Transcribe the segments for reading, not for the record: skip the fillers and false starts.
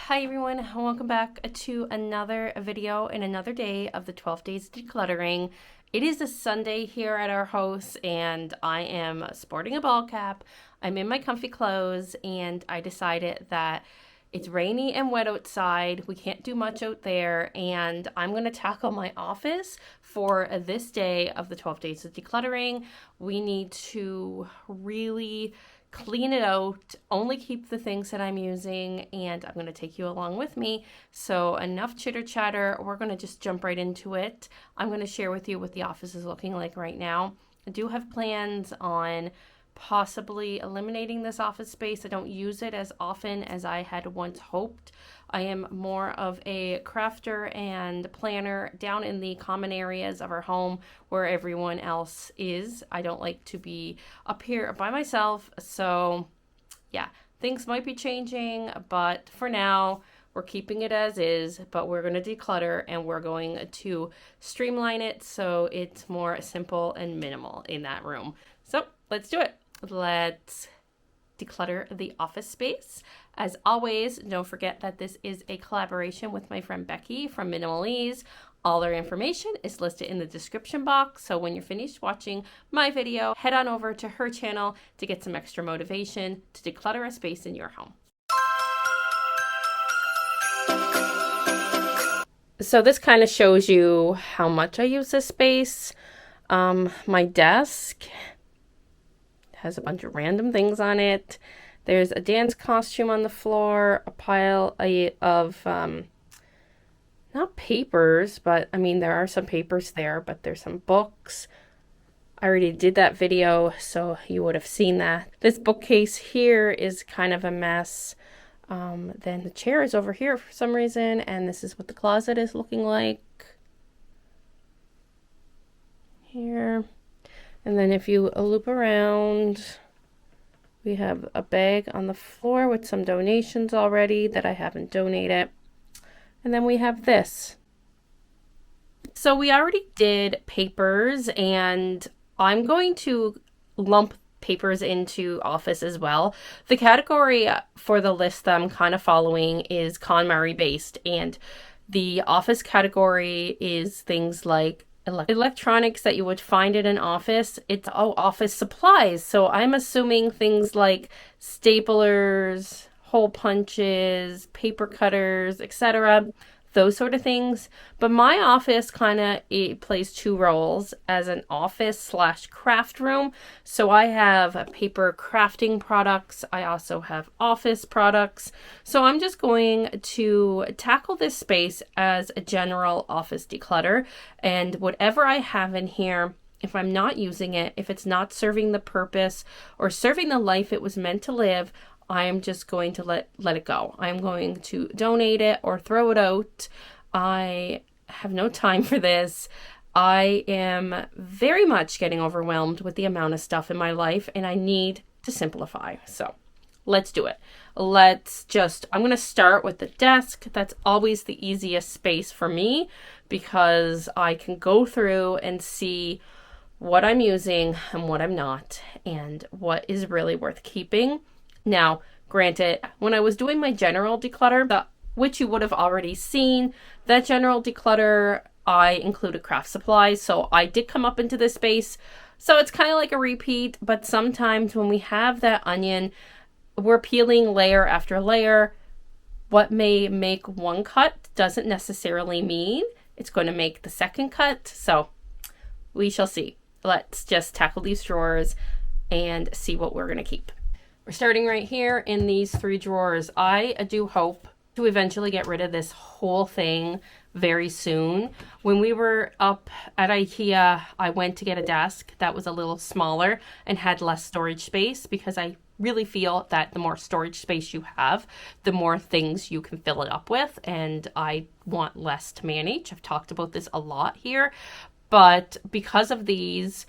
Hi everyone, welcome back to another video and another day of the 12 days decluttering. It is a Sunday here at our house and I am sporting a ball cap. I'm in my comfy clothes and I decided that it's rainy and wet outside. We can't do much out there and I'm going to tackle my office for this day of the 12 days of decluttering. We need to really clean it out, only keep the things that I'm using, and I'm going to take you along with me. So enough chitter chatter, we're going to just jump right into it. I'm going to share with you what the office is looking like right now. I do have plans on possibly eliminating this office space. I don't use it as often as I had once hoped. I am more of a crafter and planner down in the common areas of our home where everyone else is. I don't like to be up here by myself. So yeah, things might be changing, but for now, we're keeping it as is, but we're going to declutter and we're going to streamline it so it's more simple and minimal in that room. So let's do it. Let's declutter the office space. As always, don't forget that this is a collaboration with my friend Becky from BECKY'S. All their information is listed in the description box. So when you're finished watching my video, head on over to her channel to get some extra motivation to declutter a space in your home. So this kind of shows you how much I use this space. My desk has a bunch of random things on it. There's a dance costume on the floor, a pile of, not papers, but I mean, there are some papers there, but there's some books. I already did that video, so you would have seen that. This bookcase here is kind of a mess. Then the chair is over here for some reason, and this is what the closet is looking like. Here. And then if you loop around, we have a bag on the floor with some donations already that I haven't donated. And then we have this. So we already did papers, and I'm going to lump papers into office as well. The category for the list that I'm kind of following is Konmari based, and the office category is things like electronics that you would find in an office. It's office supplies. So I'm assuming things like staplers, hole punches, paper cutters, etc. Those sort of things. But my office kind of plays two roles as an office / craft room. So I have paper crafting products. I also have office products. So I'm just going to tackle this space as a general office declutter. And whatever I have in here, if I'm not using it, if it's not serving the purpose or serving the life it was meant to live, I'm just going to let it go. I'm going to donate it or throw it out. I have no time for this. I am very much getting overwhelmed with the amount of stuff in my life and I need to simplify. So let's do it. I'm going to start with the desk. That's always the easiest space for me because I can go through and see what I'm using and what I'm not and what is really worth keeping. Now, granted, when I was doing my general declutter, which you would have already seen, that general declutter, I included craft supplies. So I did come up into this space. So it's kind of like a repeat, but sometimes when we have that onion, we're peeling layer after layer. What may make one cut doesn't necessarily mean it's going to make the second cut. So we shall see. Let's just tackle these drawers and see what we're going to keep. We're starting right here in these 3 drawers. I do hope to eventually get rid of this whole thing very soon. When we were up at IKEA, I went to get a desk that was a little smaller and had less storage space because I really feel that the more storage space you have, the more things you can fill it up with, and I want less to manage. I've talked about this a lot here, but because of these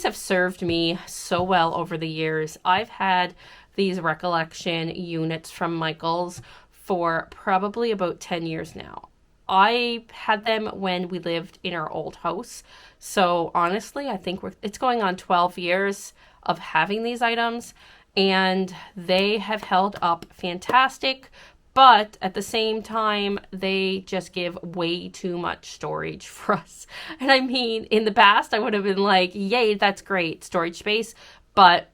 have served me so well over the years. I've had these recollection units from Michael's for probably about 10 years now. I had them when we lived in our old house. So honestly, I think it's going on 12 years of having these items and they have held up fantastic. but at the same time, they just give way too much storage for us. And I mean, in the past, I would have been like, yay, that's great, storage space, but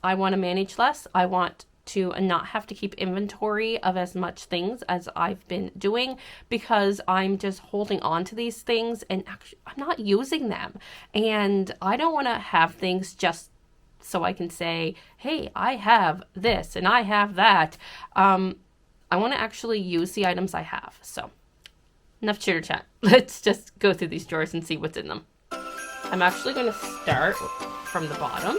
I want to manage less. I want to not have to keep inventory of as much things as I've been doing, because I'm just holding on to these things and actually I'm not using them. And I don't want to have things just so I can say, hey, I have this and I have that. I want to actually use the items I have. So enough chitter chat. Let's just go through these drawers and see what's in them. I'm actually going to start from the bottom.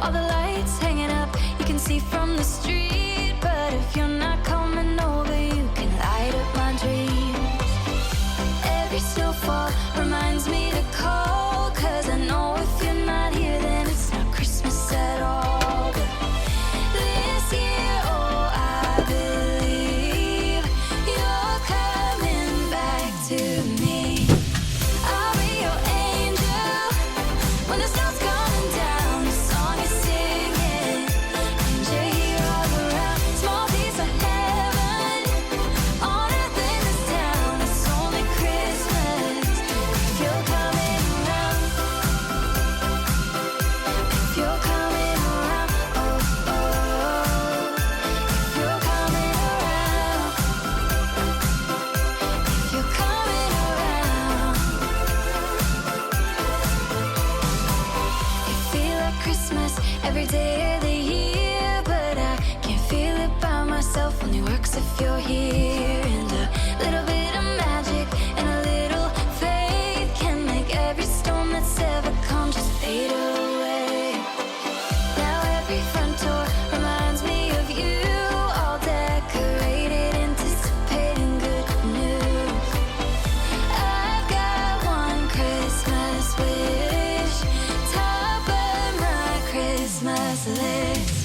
All the lights hanging up, you can see from the street. But if you're not coming over, you can light up my dreams. Every snowfall reminds me to call, 'cause I know if you're not here, then it's not Christmas at all. But this year, oh, I believe you're coming back to me. I'll be your angel when the snow's coming down. Every day of the year, but I can't feel it by myself. Only works if you're here. And a little bit of magic and a little faith can make every storm that's ever come just fade away. Now every front door reminds me of you, all decorated, anticipating good news. I've got one Christmas wish, top of my Christmas list,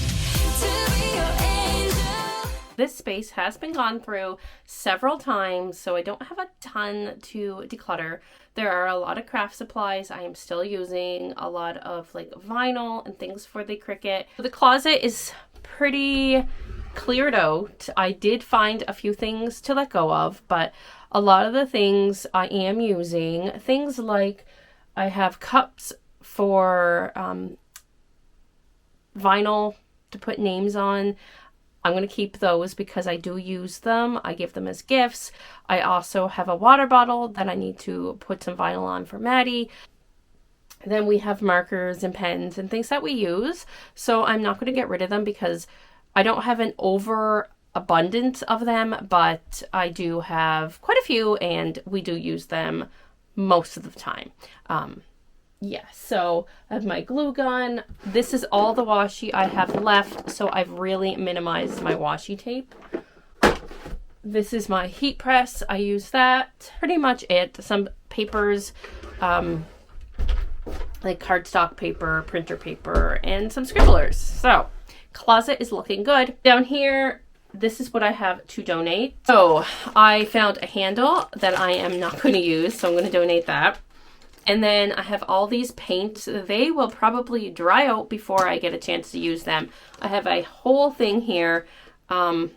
to be your angel. This space has been gone through several times, so I don't have a ton to declutter. There are a lot of craft supplies I am still using, a lot of like vinyl and things for the Cricut. The closet is pretty cleared out. I did find a few things to let go of, but a lot of the things I am using, things like I have cups for vinyl to put names on. I'm going to keep those because I do use them. I give them as gifts. I also have a water bottle that I need to put some vinyl on for Maddie. Then we have markers and pens and things that we use. So I'm not going to get rid of them because I don't have an overabundance of them, but I do have quite a few and we do use them most of the time. Yeah, so I have my glue gun. This is all the washi I have left, so I've really minimized my washi tape. This is my heat press. I use that. Pretty much it. Some papers, like cardstock paper, printer paper, and some scribblers. So, closet is looking good. Down here, this is what I have to donate. So, I found a handle that I am not going to use, so I'm going to donate that. And then I have all these paints. They will probably dry out before I get a chance to use them. I have a whole thing here of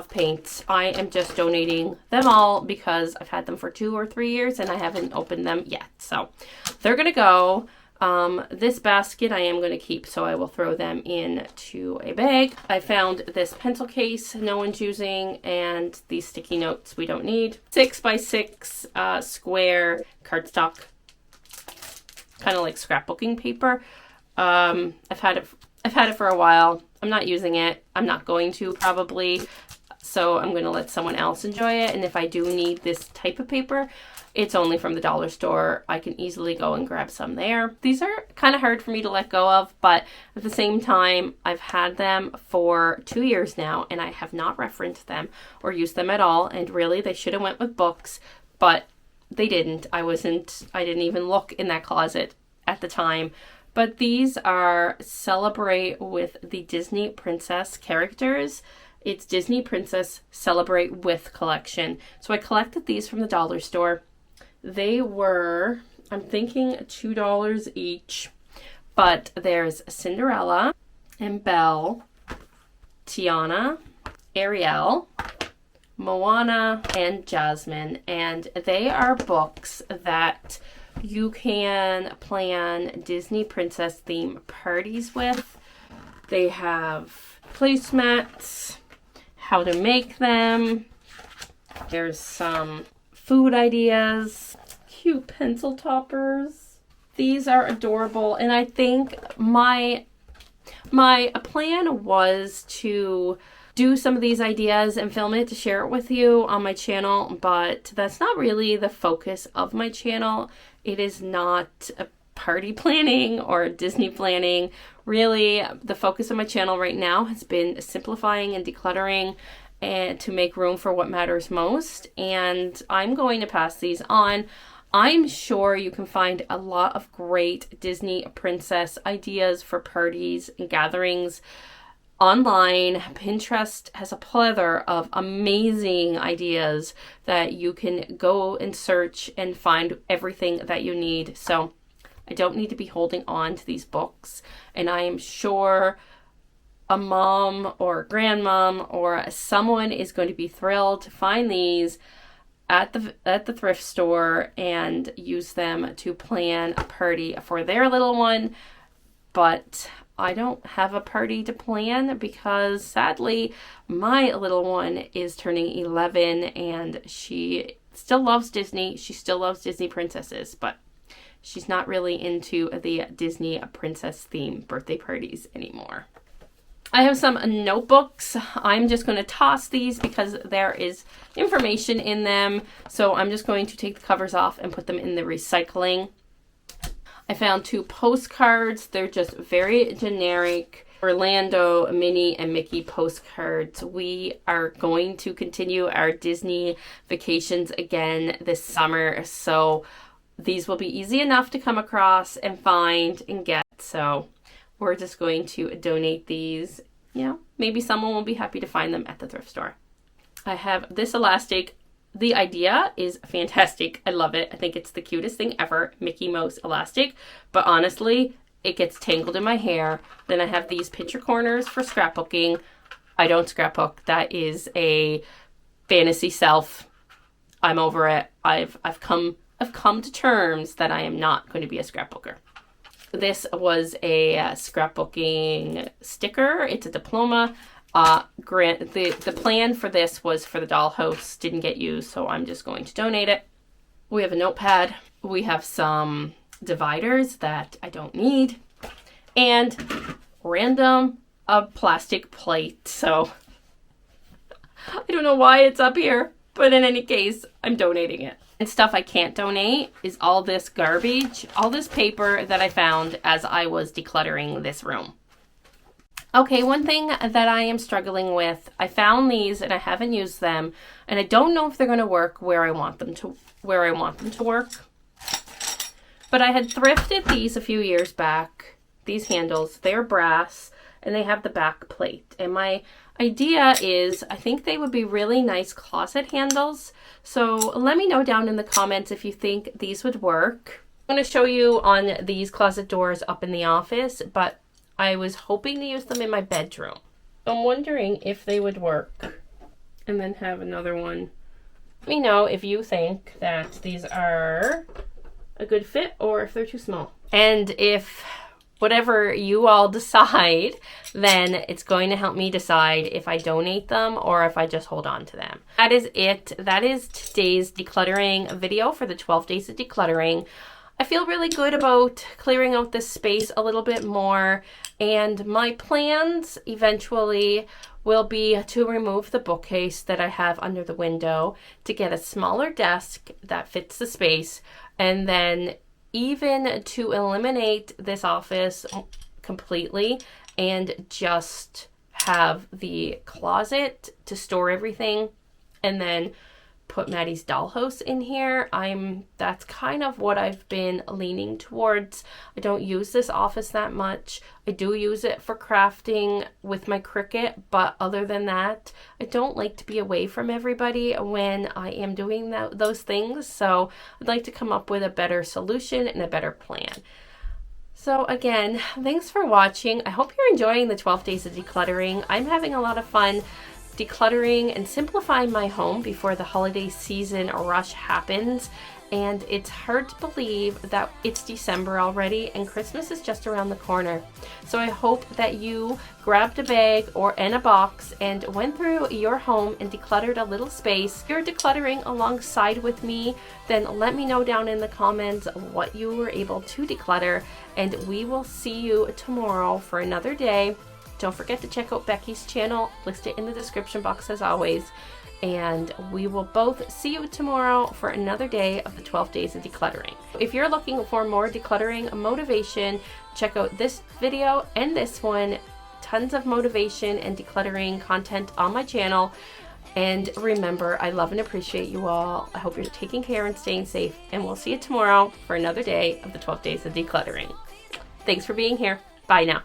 paints. I am just donating them all because I've had them for 2 or 3 years and I haven't opened them yet. So they're going to go. This basket I am going to keep, so I will throw them into a bag. I found this pencil case no one's using, and these sticky notes we don't need. 6x6 square cardstock, kind of like scrapbooking paper. I've had it for a while. I'm not using it. I'm not going to probably, so I'm going to let someone else enjoy it. And if I do need this type of paper, it's only from the dollar store. I can easily go and grab some there. These are kind of hard for me to let go of, but at the same time, I've had them for 2 years now and I have not referenced them or used them at all. And really, they should have went with books, but they didn't. I didn't even look in that closet at the time But these are Celebrate with the Disney Princess characters. It's Disney Princess Celebrate With collection. So I collected these from the dollar store. They were, I'm thinking, $2 each. But there's Cinderella and Belle, Tiana, Ariel, Moana, and Jasmine. And they are books that you can plan Disney princess theme parties with. They have placemats, how to make them. There's some food ideas, cute pencil toppers. These are adorable, and I think my plan was to do some of these ideas and film it to share it with you on my channel, but that's not really the focus of my channel. It is not a party planning or Disney planning. Really, the focus of my channel right now has been simplifying and decluttering and to make room for what matters most. And I'm going to pass these on. I'm sure you can find a lot of great Disney princess ideas for parties and gatherings online. Pinterest has a plethora of amazing ideas that you can go and search and find everything that you need. So I don't need to be holding on to these books. And I am sure a mom or a grandmom or someone is going to be thrilled to find these at the thrift store and use them to plan a party for their little one. But I don't have a party to plan because sadly my little one is turning 11 and she still loves Disney. She still loves Disney princesses, but she's not really into the Disney princess theme birthday parties anymore. I have some notebooks. I'm just going to toss these because there is information in them. So I'm just going to take the covers off and put them in the recycling. I found 2 postcards. They're just very generic Orlando, Minnie, and Mickey postcards. We are going to continue our Disney vacations again this summer. So these will be easy enough to come across and find and get. So we're just going to donate these. You know, maybe someone will be happy to find them at the thrift store. I have this elastic. The idea is fantastic. I love it. I think it's the cutest thing ever. Mickey Mouse elastic. But honestly, it gets tangled in my hair. Then I have these picture corners for scrapbooking. I don't scrapbook. That is a fantasy self. I'm over it. I've come to terms that I am not going to be a scrapbooker. This was a scrapbooking sticker. It's a diploma. The plan for this was for the dollhouse. Didn't get used, so I'm just going to donate it. We have a notepad. We have some dividers that I don't need. And random plastic plate. So I don't know why it's up here, but in any case, I'm donating it. And stuff I can't donate is all this garbage, all this paper that I found as I was decluttering this room. Okay, one thing that I am struggling with, I found these and I haven't used them, and I don't know if they're going to work where I want them to work. But I had thrifted these a few years back. These handles, they're brass and they have the back plate. And my idea is I think they would be really nice closet handles. So let me know down in the comments if you think these would work. I'm going to show you on these closet doors up in the office, but I was hoping to use them in my bedroom. I'm wondering if they would work. And then have another one. Let me know if you think that these are a good fit or if they're too small. And if whatever you all decide, then it's going to help me decide if I donate them or if I just hold on to them. That is it. That is today's decluttering video for the 12 days of decluttering. I feel really good about clearing out this space a little bit more, and my plans eventually will be to remove the bookcase that I have under the window to get a smaller desk that fits the space, and then even to eliminate this office completely and just have the closet to store everything, and then put Maddie's dollhouse in here. That's kind of what I've been leaning towards. I don't use this office that much. I do use it for crafting with my Cricut, but other than that, I don't like to be away from everybody when I am doing those things. So I'd like to come up with a better solution and a better plan. So again, thanks for watching. I hope you're enjoying the 12 days of decluttering. I'm having a lot of fun decluttering and simplifying my home before the holiday season rush happens. And it's hard to believe that it's December already and Christmas is just around the corner. So I hope that you grabbed a bag and a box and went through your home and decluttered a little space. If you're decluttering alongside with me, then let me know down in the comments what you were able to declutter, and we will see you tomorrow for another day. Don't forget to check out Becky's channel, listed in the description box as always. And we will both see you tomorrow for another day of the 12 days of decluttering. If you're looking for more decluttering motivation, check out this video and this one. Tons of motivation and decluttering content on my channel. And remember, I love and appreciate you all. I hope you're taking care and staying safe. And we'll see you tomorrow for another day of the 12 days of decluttering. Thanks for being here. Bye now.